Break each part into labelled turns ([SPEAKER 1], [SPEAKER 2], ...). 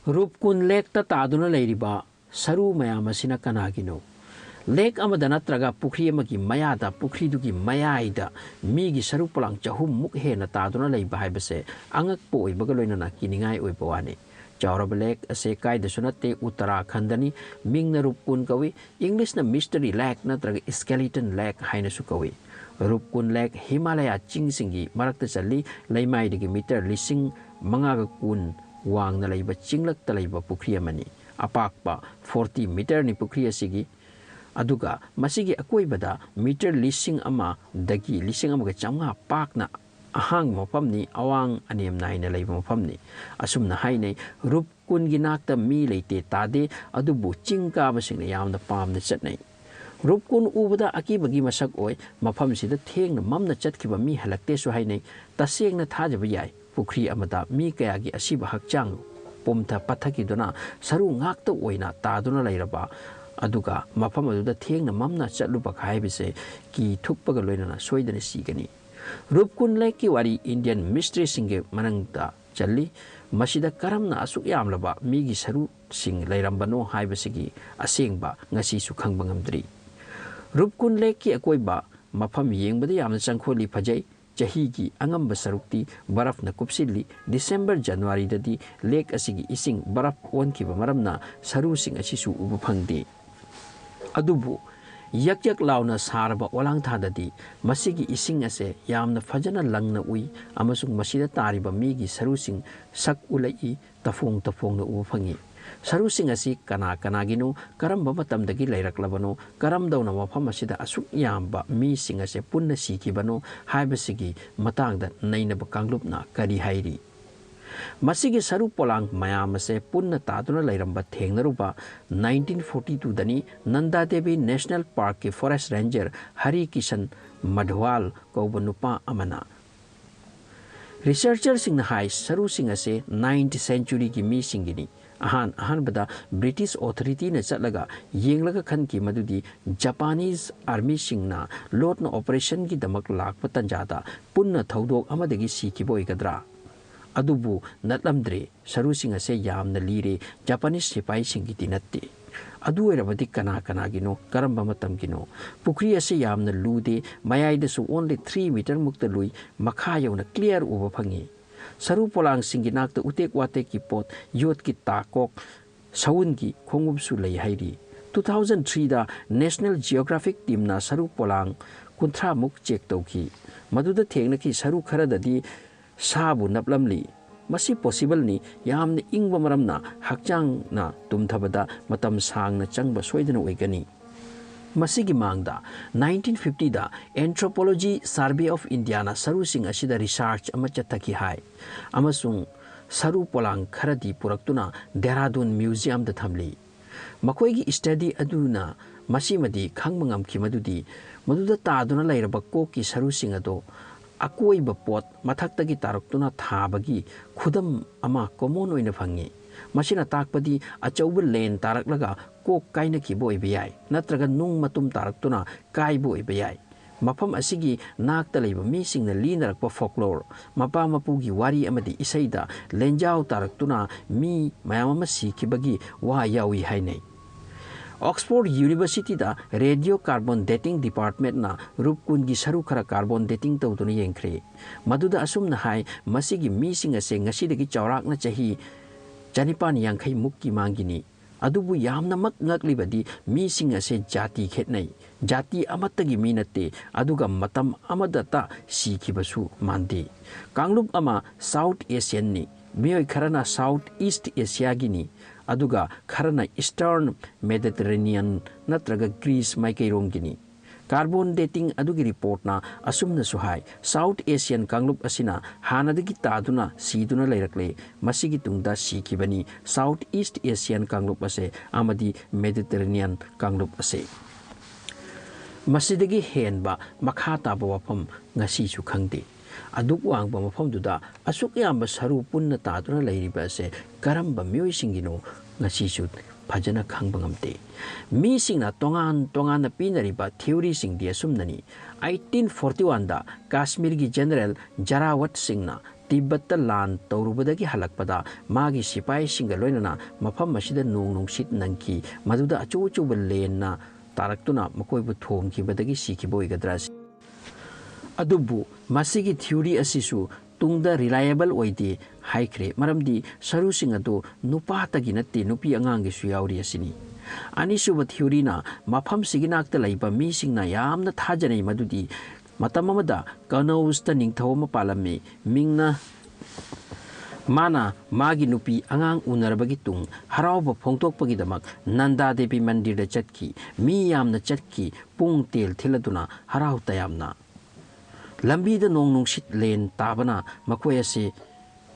[SPEAKER 1] Roopkund Lake ta taduna leiriba saru mayam asina kanagino. Lake amada natraga pukri amagi mayada pukri dugi mayaida migi saru palang chahum muk hena taduna leiba haibase angak po oibaga loinana kiningai oiba wani. Chauraba Lake ase kaida sunate Uttarakhand mingna Roopkund kawi English na mystery lake natraga skeleton lake haina su kawi. Roopkund Lake Himalaya chingsingi marakta chali leimai digi meter lising mangaga kun wang na leiba chinglak ta leiba pukri amani apakpa 40 meter ni pukri asigi aduga masigi akoibada meter lising ama dagi lising amaga chamnga pakna ahang mapamni awang anem naina leiba mapamni asumna hainai Roopkund gi nakta mi leite tade adubu chingka basing yamna pamna chatnai Roopkund ubada akibagi masak oi mafam sida thengna mamna chatkiba mi halakte su hainai tasengna thajaba yai pukri amada mi kayagi asiba hakchang pomtha pathaki dona saru ngakta oina taduna leiraba aduga mafam aduda thengna mamna chatluba khaibise ki thukpaga loinana soidana sigani Roopkund Lake ki wari Indian mystery singe manangta challi masida karamna asuk yamlaba migi saru sing leirambano haibasigi asengba ngasi su khangba ngamdri Roopkund Lake ki akoiba mafam yengbada yamna changkholi phajai chahi ki angamba sarukti baraf na kupsili December January dadi lake asigi ising baraf onkiba maramna saru sing asisu ubu phangde adubu yak launa sarba olang thadadi masigi ising ase yamna fajana langna ui amasung masida tariba migi saru sing sak ulai tafong na ubu phangi saru sing asi kana gino karamba matam dagi lairaklabano karam dauna mafam asida asuk yamba mi sing ase punna sikibano haibasigi matangda nainaba kanglupna kari hairi masigi saru polang mayam ase punna taduna lairamba thengnaruba 1942 dani Nanda Devi National Park ki forest ranger Hari Kishan Madhwal kauba nupa amana researcher sing hai saru sing ase 9th century ki mi singini ahan bada British authority na chatlaga yenglaga khan ki madudi Japanese army singna lot na operation ki damak lakpa tanjada punna thodok amadagi sikiboi gadra adubu natlamdre saru sing ase yamna lire Japanese sipai singi tinatte adu erabadi kana gino karamba matam gino pukri ase yamna lude mayai su only 3 meter mukta lui makha yona clear uba phangi saru polang singi nakta utek wate ki pot yot ki takok saun ki khongub su lei hairi 2003 da National Geographic team na saru polang kunthra muk check tauki maduda thengna ki saru khara dadi sabu naplamli masi possible ni yamna ingba maramna hakchang na tumthabada matam sangna changba soidana oigani masigi mangda 1950 da Anthropology Survey of India na saru sing asida research ama chathaki hai amasung saru polang kharadi puraktuna Dehradun Museum da thamli makoigi study aduna masimadi khangmangam ki maduda taduna lairaba ko ki saru sing ado akoiba pot mathaktagi taraktuna thabagi khudam ama common oina phangi masina takpadi achauba len taraklaga ko kaina ki boi biyai natraga nung matum taraktuna kai boi biyai mafam asigi nakta leiba mi singna linarakpa folklore mapa mapugi wari amadi isaida lenjau taraktuna mi mayama sikibagi wa yawi hainai Oxford University da radio carbon dating department na Roopkund gi saru khara carbon dating tawduna yengkhre maduda asumna hai masigi mi singa se ngasidagi chawrak na chahi janipan yangkhai mukki mangini adubu yamna mak ngaklibadi mi singa se jati khetnai jati amattagi minate aduga matam amadata sikhibasu mandi kanglup ama South Asian ni mioi kharana South East Asia gini aduga kharana Eastern Mediterranean natraga Greece maikairong gini carbon dating adugi report na asumna suhai South Asian kanglup asina hanadagi taduna siduna leirakle masigi tungda sikibani South East Asian kanglup ase amadi Mediterranean kanglup ase masidagi henba makha taba wafam ngasi su khangde aduk wangba mafamduda asuk yamba saru punna taduna leiriba ase karamba mioi singino ngasi su phajana khangba ngamte mi singna tongan na pinariba theory sing dia sumnani 1841 da Kashmir gi general Jarawat singna Tibet लान तौरुबदगी हलकपदा मागी सिपाही सिंग लोइनना मफम मसिदा नोंग नोंसित नंकी मदुदा अचो अचोब लेनना तारक्तुना मकोइबु थोमखिबदगी सिखिबोइगद्रा अदुबु मसिगी theory असिसु तुंगदा reliable ओइदे हाइख्रे मरमदी सरुसिंग अदो नुपातगी नत्ते नुपी अंगांगिसु याउरी असिनी अनिसुब थ्योरीना मफम सिगिनाक्ता लैबा मीसिंगना यामना थाजनै मदुदी मतम अमदा कनौस्ता निंगथौ अमा पालम्मे मिंगना माना मागी नुपी अंगांग उनरबगी तुंग हराउब फोंगतोकपगीदमक नंदा देवी मंदिर चटकी मी यामना चटकी पुंग तेल थिलदुना हराउ तयामना लंबीद नोंग नोंसित लेन ताबना मकोय असे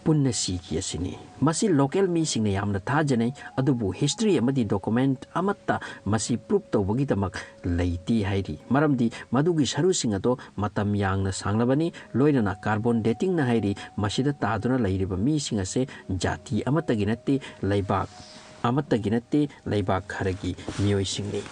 [SPEAKER 1] पुन्ना सीकी असिनी मसी लोकल मी सिंगने यामना थाजनै अदुबु हिस्ट्री अमदी डॉक्यूमेंट अमत्ता मसी प्रूफ तौबगीदमक लैती हाइरी मरमदी मदुगी सरुसिंग अदो मतम यांगना सांगलबनी लोइनना कार्बन डेटिंग ना हाइरी मसीदा तादुना लैरिबा मी सिंग असे जाति अमत्तगी नत्ते लैबाक खरगी मियोय सिंगनी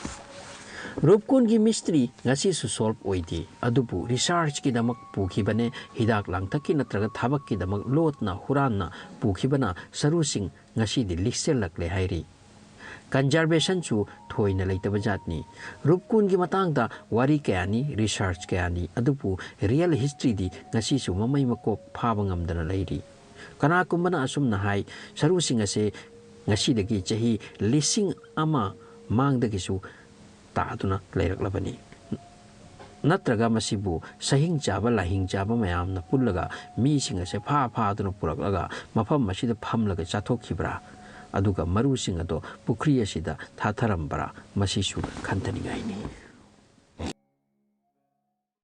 [SPEAKER 1] रूपकुंड की मिस्ट्री गसीसु सॉल्व ओइदे अदुबु रिसर्च की दमक पुखिबने हिदाक लांगथकी नत्रगा थाबक की दमक लोतना हुराना पुखिबना सरुसिंग गसीदि लिक्सेलकले हाइरी कंजर्वेशन चु थोइना लैतब जातनी रूपकुंड की मतांगदा वारी कयानी रिसर्च कयानी अदुबु रियल हिस्ट्री दि गसीसु ममै मकोक फाबा ngamdana लैरी कनाकुंबना असुमना हाई सरुसिंग असे गसीदगी चही लिसिंग अमा मांगदगिसु तादुना लैरक्लबनी नत्रगा मसिबु सहिंग चाबा लाहिंग चाबा मयामना पुल्लगा मीसिंग असे फा फादुना पुरक्लगा मफम मसिदा फमलगा चाथोखिब्रा अदुगा मरुसिंग अदो पुखरी असिदा थाथरम्बरा मसिसु खंथनिगाइनी।